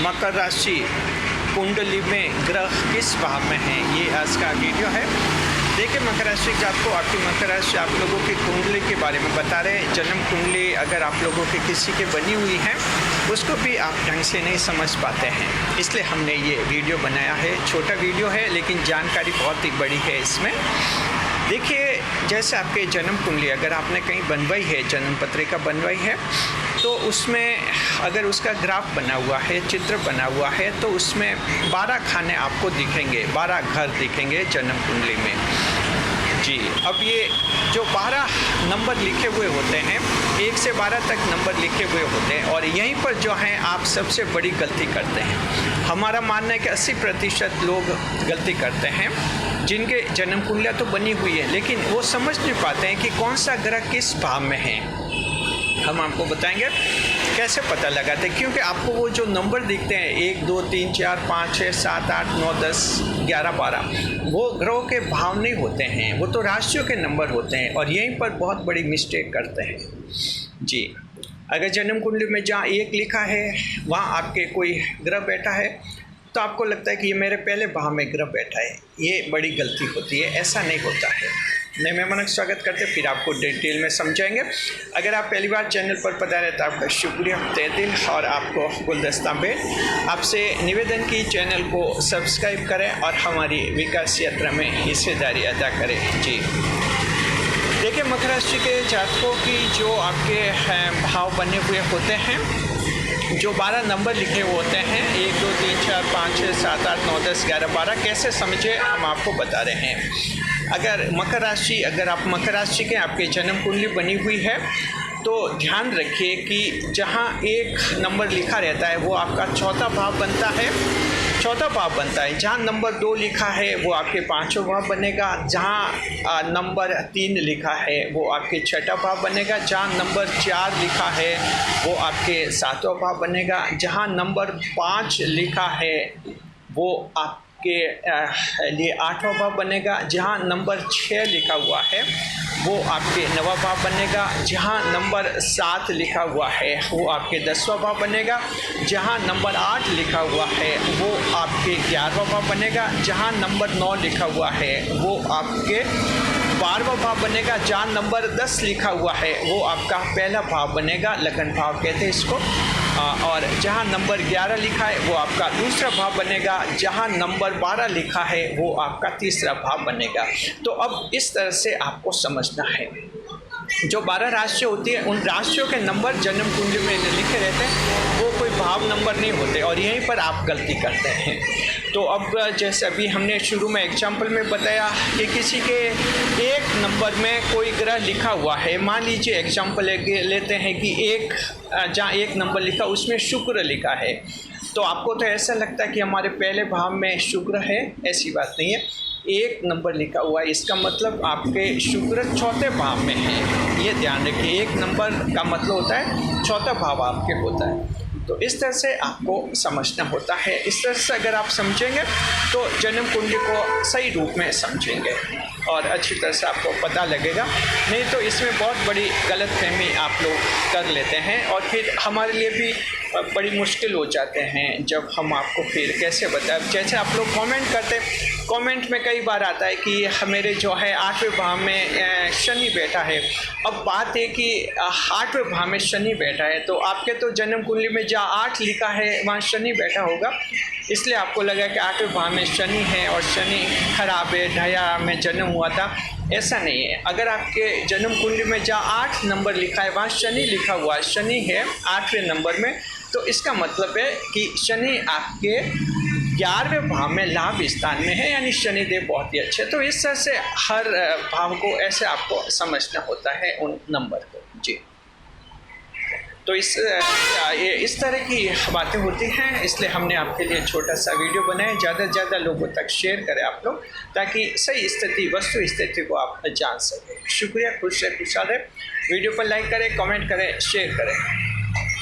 मकर राशि कुंडली में ग्रह किस भाव में है, ये आज का वीडियो है। देखिए मकर राशि के आपको आपकी मकर राशि आप लोगों की कुंडली के बारे में बता रहे हैं। जन्म कुंडली अगर आप लोगों के किसी के बनी हुई है उसको भी आप ढंग से नहीं समझ पाते हैं, इसलिए हमने ये वीडियो बनाया है। छोटा वीडियो है लेकिन जानकारी बहुत ही बड़ी है इसमें। देखिए जैसे आपके जन्म कुंडली अगर आपने कहीं बनवाई है, जन्म पत्रिका बनवाई है, तो उसमें अगर उसका ग्राफ बना हुआ है, चित्र बना हुआ है, तो उसमें 12 खाने आपको दिखेंगे, 12 घर दिखेंगे जन्म कुंडली में जी। अब ये जो 12 नंबर लिखे हुए होते हैं, 1 से 12 तक नंबर लिखे हुए होते हैं, और यहीं पर जो है आप सबसे बड़ी गलती करते हैं। हमारा मानना है कि 80% लोग गलती करते हैं जिनके जन्म कुंडलियाँ तो बनी हुई है लेकिन वो समझ नहीं पाते हैं कि कौन सा ग्रह किस भाव में है। हम आपको बताएंगे कैसे पता लगाते हैं, क्योंकि आपको वो जो नंबर दिखते हैं 1 2 3 4 5 6 7 8 9 10 11 12, वो ग्रहों के भाव नहीं होते हैं, वो तो राशियों के नंबर होते हैं, और यहीं पर बहुत बड़ी मिस्टेक करते हैं जी। अगर जन्म कुंडली में जहाँ 1 लिखा है वहाँ आपके कोई ग्रह बैठा है तो आपको लगता है कि ये मेरे पहले भाव में ग्रह बैठा है, ये बड़ी गलती होती है, ऐसा नहीं होता है। नए मेहमानों का स्वागत करते फिर आपको डिटेल में समझाएंगे। अगर आप पहली बार चैनल पर पधारे तो आपका शुक्रिया तहे दिल, और आपको गुलदस्ता में आपसे निवेदन की चैनल को सब्सक्राइब करें और हमारी विकास यात्रा में हिस्सेदारी अदा करें जी। देखिए मकर राशि के जातकों की जो आपके भाव बने हुए होते हैं, जो 12 नंबर लिखे हुए होते हैं 1 2 3 4 5 6 7 8 9 10 11 12, कैसे समझे हम आपको बता रहे हैं। अगर आप मकर राशि के आपके जन्म कुंडली बनी हुई है तो ध्यान रखिए कि जहाँ 1 नंबर लिखा रहता है वो आपका चौथा भाव बनता है, जहाँ नंबर 2 लिखा है वो आपके 5वां भाव बनेगा, जहाँ नंबर 3 लिखा है वो आपके 6ठा भाव बनेगा, जहाँ नंबर 4 लिखा है वो आपके 7वां भाव बनेगा, जहाँ नंबर 5 लिखा है वो आपके लिए 8वां भाव बनेगा, जहाँ नंबर 6 लिखा हुआ है वो आपके 9वां भाव बनेगा, जहाँ नंबर 7 लिखा हुआ है वो आपके 10वां भाव बनेगा, जहाँ नंबर 8 लिखा हुआ है वो आपके 11वां भाव बनेगा, जहाँ नंबर 9 लिखा हुआ है वो आपके 12वां भाव बनेगा, जहाँ नंबर 10 लिखा हुआ है वो आपका पहला भाव बनेगा, लगन भाव कहते हैं इसको, और जहाँ नंबर 11 लिखा है वो आपका दूसरा भाव बनेगा, जहाँ नंबर 12 लिखा है वो आपका तीसरा भाव बनेगा। तो अब इस तरह से आपको समझना है, जो 12 राशियाँ होती हैं उन राशियों के नंबर जन्म कुंडली में लिखे रहते हैं, वो कोई भाव नंबर नहीं होते, और यहीं पर आप गलती करते हैं। तो अब जैसे अभी हमने शुरू में एग्जाम्पल में बताया कि किसी के 1 नंबर में कोई ग्रह लिखा हुआ है, मान लीजिए एग्जाम्पल लेते हैं कि जहाँ 1 नंबर लिखा उसमें शुक्र लिखा है, तो आपको तो ऐसा लगता है कि हमारे पहले भाव में शुक्र है, ऐसी बात नहीं है। 1 नंबर लिखा हुआ है इसका मतलब आपके शुक्र 4थे भाव में है, ये ध्यान रखिए। 1 नंबर का मतलब होता है 4था भाव आपके होता है, तो इस तरह से आपको समझना होता है। इस तरह से अगर आप समझेंगे तो जन्म कुंडली को सही रूप में समझेंगे और अच्छी तरह से आपको पता लगेगा, नहीं तो इसमें बहुत बड़ी गलतफहमी आप लोग कर लेते हैं और फिर हमारे लिए भी बड़ी मुश्किल हो जाते हैं जब हम आपको फिर कैसे बताएं। जैसे आप लोग कमेंट करते, कमेंट में कई बार आता है कि मेरे जो है 8वें भाव में शनि बैठा है। अब बात है कि 8वें भाव में शनि बैठा है तो आपके तो जन्म कुंडली में जहाँ 8 लिखा है वहाँ शनि बैठा होगा, इसलिए आपको लगा कि 8वें भाव में शनि है और शनि खराब है, ढया में जन्म हुआ था। ऐसा नहीं है। अगर आपके जन्म कुंडली में जहाँ 8 नंबर लिखा है वहाँ शनि लिखा हुआ है, शनि है 8वें नंबर में, तो इसका मतलब है कि शनि आपके 11वें भाव में लाभ स्थान में है, यानी शनिदेव बहुत ही अच्छे। तो इस तरह से हर भाव को ऐसे आपको समझना होता है उन नंबर को जी। तो इस तरह की बातें होती हैं, इसलिए हमने आपके लिए छोटा सा वीडियो बनाया। ज़्यादा से ज़्यादा लोगों तक शेयर करें आप लोग, ताकि सही स्थिति, वस्तु स्थिति को आप जान सकें। शुक्रिया, खुश रहे, खुशहाल रहे। वीडियो पर लाइक करें, कमेंट करें, शेयर करें।